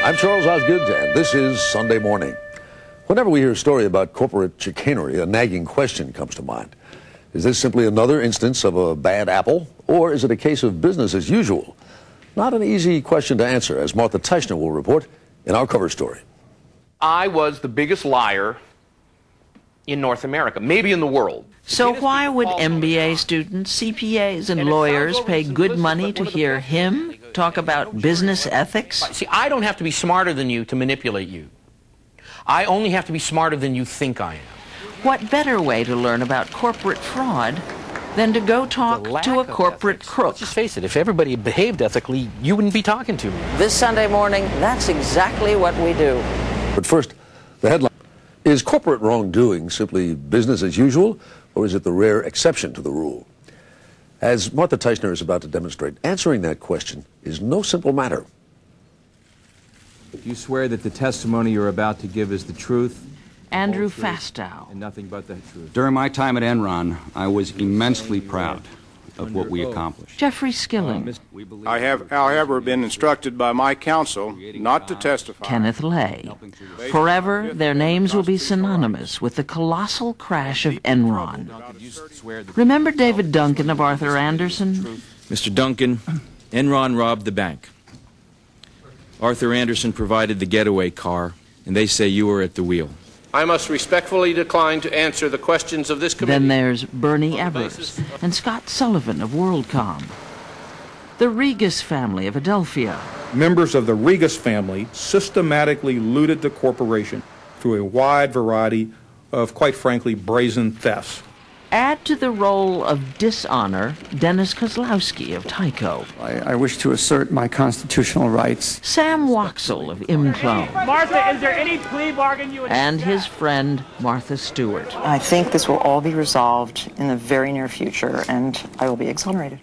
I'm Charles Osgood, and this is Sunday Morning. Whenever we hear a story about corporate chicanery, a nagging question comes to mind. Is this simply another instance of a bad apple, or is it a case of business as usual? Not an easy question to answer, as Martha Teichner will report in our cover story. I was the biggest liar in North America, maybe in the world. So why would MBA students, CPAs, and lawyers pay good money to hear him talk about business ethics? See, I don't have to be smarter than you to manipulate you. I only have to be smarter than you think I am. What better way to learn about corporate fraud than to go talk to a corporate crook? Let's just face it, if everybody behaved ethically, you wouldn't be talking to me. This Sunday morning, that's exactly what we do. But first, the headline. Is corporate wrongdoing simply business as usual, or is it the rare exception to the rule? As Martha Teichner is about to demonstrate, answering that question is no simple matter. Do you swear that the testimony you're about to give is the truth? Andrew Fastow. And nothing but the truth. During my time at Enron, I was immensely proud of what we accomplished. Jeffrey Skilling. I have, however, been instructed by my counsel not to testify. Kenneth Lay. Forever, their names will be synonymous with the colossal crash of Enron. Remember David Duncan of Arthur Andersen? Mr. Duncan, Enron robbed the bank. Arthur Andersen provided the getaway car, and they say you were at the wheel. I must respectfully decline to answer the questions of this committee. Then there's Bernie Evers and Scott Sullivan of WorldCom. The Regas family of Adelphia. Members of the Regas family systematically looted the corporation through a wide variety of, quite frankly, brazen thefts. Add to the role of dishonor Dennis Kozlowski of Tyco. I wish to assert my constitutional rights. Sam Waxel of Imclone. Martha, is there any plea bargain you would and his friend Martha Stewart. I think this will all be resolved in the very near future, and I will be exonerated.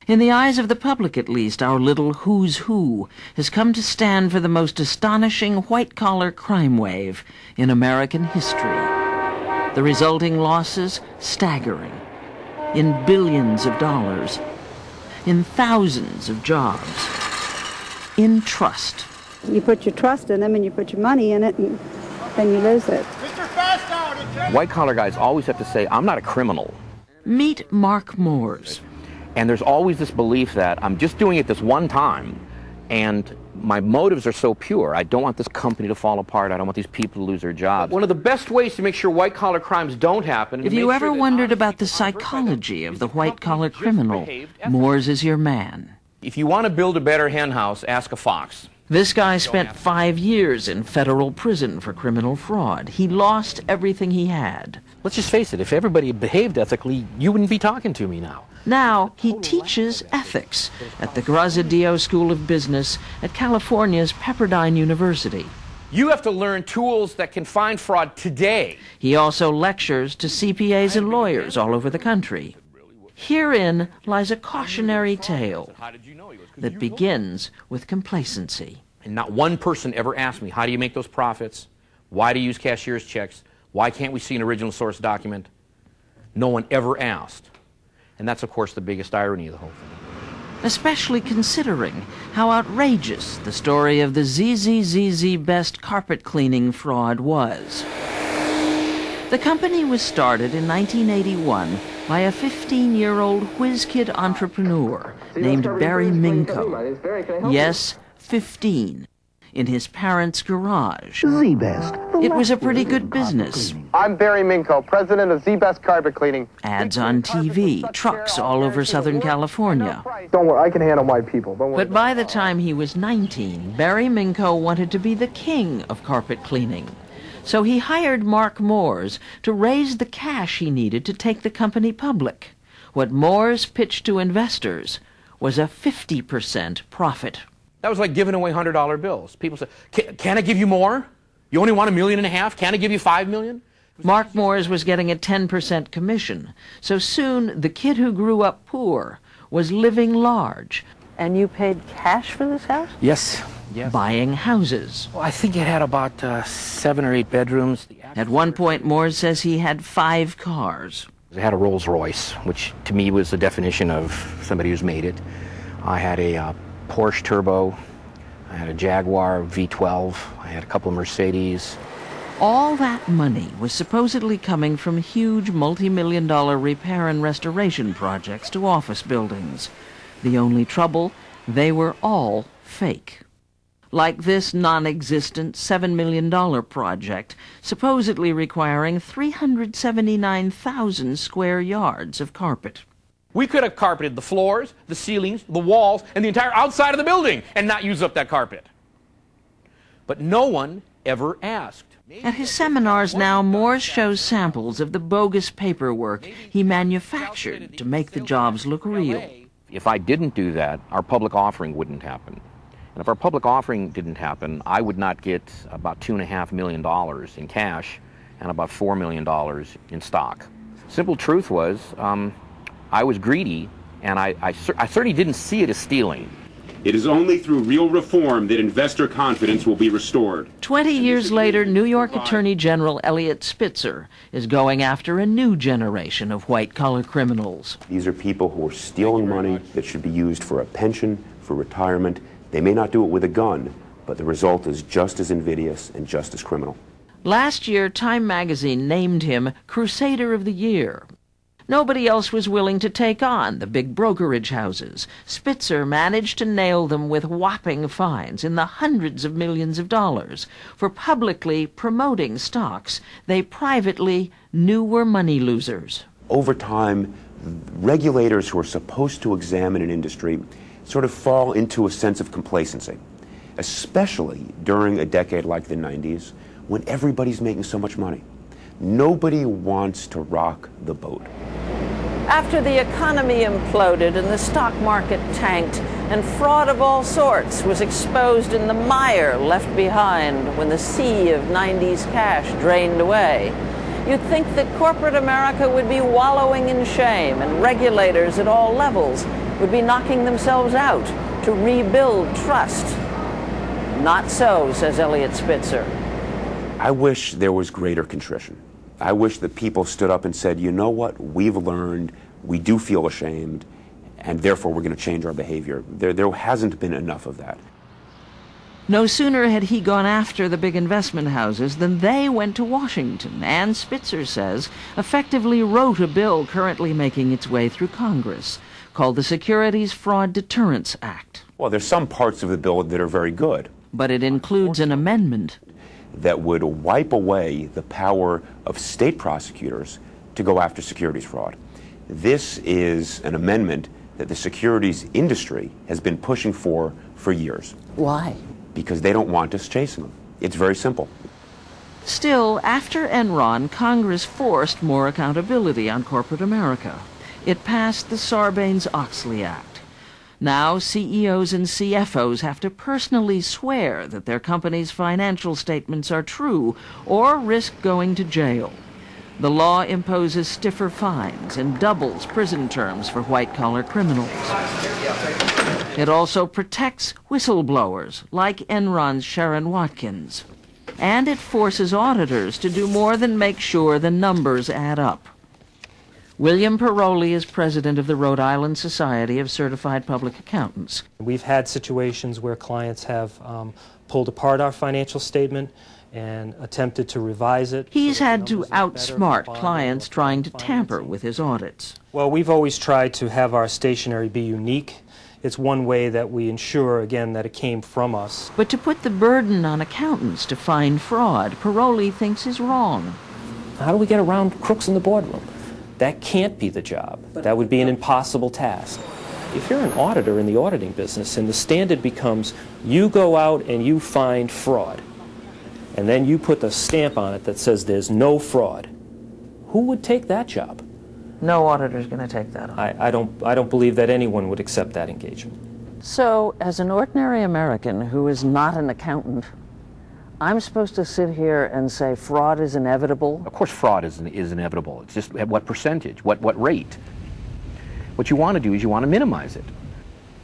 In the eyes of the public, at least, our little who's who has come to stand for the most astonishing white-collar crime wave in American history. The resulting losses, staggering, in billions of dollars, in thousands of jobs, in trust. You put your trust in them and you put your money in it, and then you lose it. White-collar guys always have to say, I'm not a criminal. Meet Mark Morze. And there's always this belief that I'm just doing it this one time, and my motives are so pure. I don't want this company to fall apart. I don't want these people to lose their jobs. One of the best ways to make sure white-collar crimes don't happen... If you ever wondered about the psychology of the white-collar criminal, Morze is your man. If you want to build a better hen house, ask a fox. This guy spent 5 years in federal prison for criminal fraud. He lost everything he had. Let's just face it, if everybody behaved ethically, you wouldn't be talking to me now. Now he teaches ethics at the Graziadio School of Business at California's Pepperdine University. You have to learn tools that can find fraud today. He also lectures to CPAs and lawyers all over the country. Herein lies a cautionary tale that begins with complacency. And not one person ever asked me, how do you make those profits? Why do you use cashier's checks? Why can't we see an original source document? No one ever asked. And that's, of course, the biggest irony of the whole thing. Especially considering how outrageous the story of the ZZZZ Best carpet cleaning fraud was. The company was started in 1981 by a 15-year-old whiz-kid entrepreneur named Barry Minko. Yes, 15. In his parents' garage. Z-Best. It was a pretty good business. I'm Barry Minko, president of Z-Best Carpet Cleaning. Ads on TV, trucks all over Southern California. Don't worry, I can handle my people. Don't worry. But by the time he was 19, Barry Minko wanted to be the king of carpet cleaning. So he hired Mark Morze to raise the cash he needed to take the company public. What Morze pitched to investors was a 50% profit. That was like giving away $100 bills. People said, can I give you more? You only want $1.5 million? Can I give you $5 million? Mark Morze was getting a 10% commission. So soon, the kid who grew up poor was living large. And you paid cash for this house? Yes. Buying houses. Well, I think it had about 7 or 8 bedrooms. At one point, Morze says he had 5 cars. I had a Rolls Royce, which to me was the definition of somebody who's made it. I had a Porsche Turbo, I had a Jaguar V12. I had a couple of Mercedes. All that money was supposedly coming from huge multi-million-dollar repair and restoration projects to office buildings. The only trouble, they were all fake. Like this non-existent $7 million project, supposedly requiring 379,000 square yards of carpet. We could have carpeted the floors, the ceilings, the walls, and the entire outside of the building and not use up that carpet. But no one ever asked. At his seminars now, Morze shows samples of the bogus paperwork he manufactured to make the jobs look real. If I didn't do that, our public offering wouldn't happen. And if our public offering didn't happen, I would not get about $2.5 million in cash and about $4 million in stock. Simple truth was, I was greedy, and I certainly didn't see it as stealing. It is only through real reform that investor confidence will be restored. 20 years later, New York Attorney General Eliot Spitzer is going after a new generation of white-collar criminals. These are people who are stealing money that should be used for a pension, for retirement. They may not do it with a gun, but the result is just as invidious and just as criminal. Last year, Time magazine named him Crusader of the Year. Nobody else was willing to take on the big brokerage houses. Spitzer managed to nail them with whopping fines in the hundreds of millions of dollars for publicly promoting stocks they privately knew were money losers. Over time, regulators who are supposed to examine an industry sort of fall into a sense of complacency, especially during a decade like the 90s when everybody's making so much money. Nobody wants to rock the boat. After the economy imploded and the stock market tanked and fraud of all sorts was exposed in the mire left behind when the sea of 90s cash drained away, you'd think that corporate America would be wallowing in shame and regulators at all levels would be knocking themselves out to rebuild trust. Not so, says Eliot Spitzer. I wish there was greater contrition. I wish that people stood up and said, you know what, we've learned, we do feel ashamed, and therefore we're going to change our behavior. There hasn't been enough of that. No sooner had he gone after the big investment houses than they went to Washington, and Spitzer says effectively wrote a bill currently making its way through Congress, called the Securities Fraud Deterrence Act. Well, there's some parts of the bill that are very good. But it includes an amendment that would wipe away the power of state prosecutors to go after securities fraud. This is an amendment that the securities industry has been pushing for years. Why? Because they don't want us chasing them. It's very simple. Still, after Enron, Congress forced more accountability on corporate America. It passed the Sarbanes-Oxley Act. Now, CEOs and CFOs have to personally swear that their company's financial statements are true or risk going to jail. The law imposes stiffer fines and doubles prison terms for white-collar criminals. It also protects whistleblowers, like Enron's Sharon Watkins. And it forces auditors to do more than make sure the numbers add up. William Paroli is president of the Rhode Island Society of Certified Public Accountants. We've had situations where clients have pulled apart our financial statement and attempted to revise it. He's had to outsmart clients trying to tamper with his audits. Well, we've always tried to have our stationery be unique. It's one way that we ensure, again, that it came from us. But to put the burden on accountants to find fraud, Paroli thinks is wrong. How do we get around crooks in the boardroom? That can't be the job. That would be an impossible task. If you're an auditor in the auditing business and the standard becomes you go out and you find fraud, and then you put the stamp on it that says there's no fraud, who would take that job? No auditor's going to take that on. I don't believe that anyone would accept that engagement. So, as an ordinary American who is not an accountant, I'm supposed to sit here and say fraud is inevitable? Of course fraud is inevitable. It's just at what percentage, what rate. What you want to do is you want to minimize it.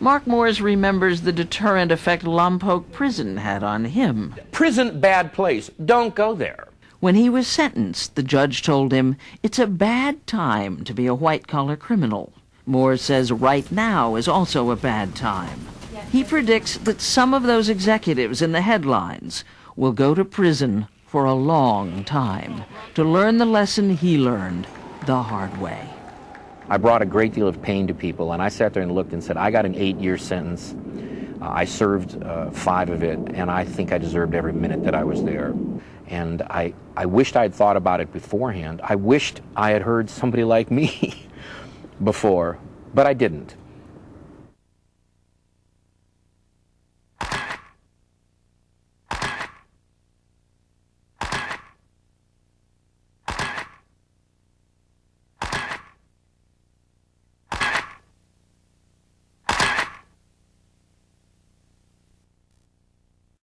Mark Morze remembers the deterrent effect Lompoc Prison had on him. Prison, bad place. Don't go there. When he was sentenced, the judge told him, it's a bad time to be a white-collar criminal. Morze says right now is also a bad time. He predicts that some of those executives in the headlines will go to prison for a long time to learn the lesson he learned the hard way. I brought a great deal of pain to people, and I sat there and looked and said, I got an 8-year sentence. I served 5 of it, and I think I deserved every minute that I was there. And I wished I had thought about it beforehand. I wished I had heard somebody like me before, but I didn't.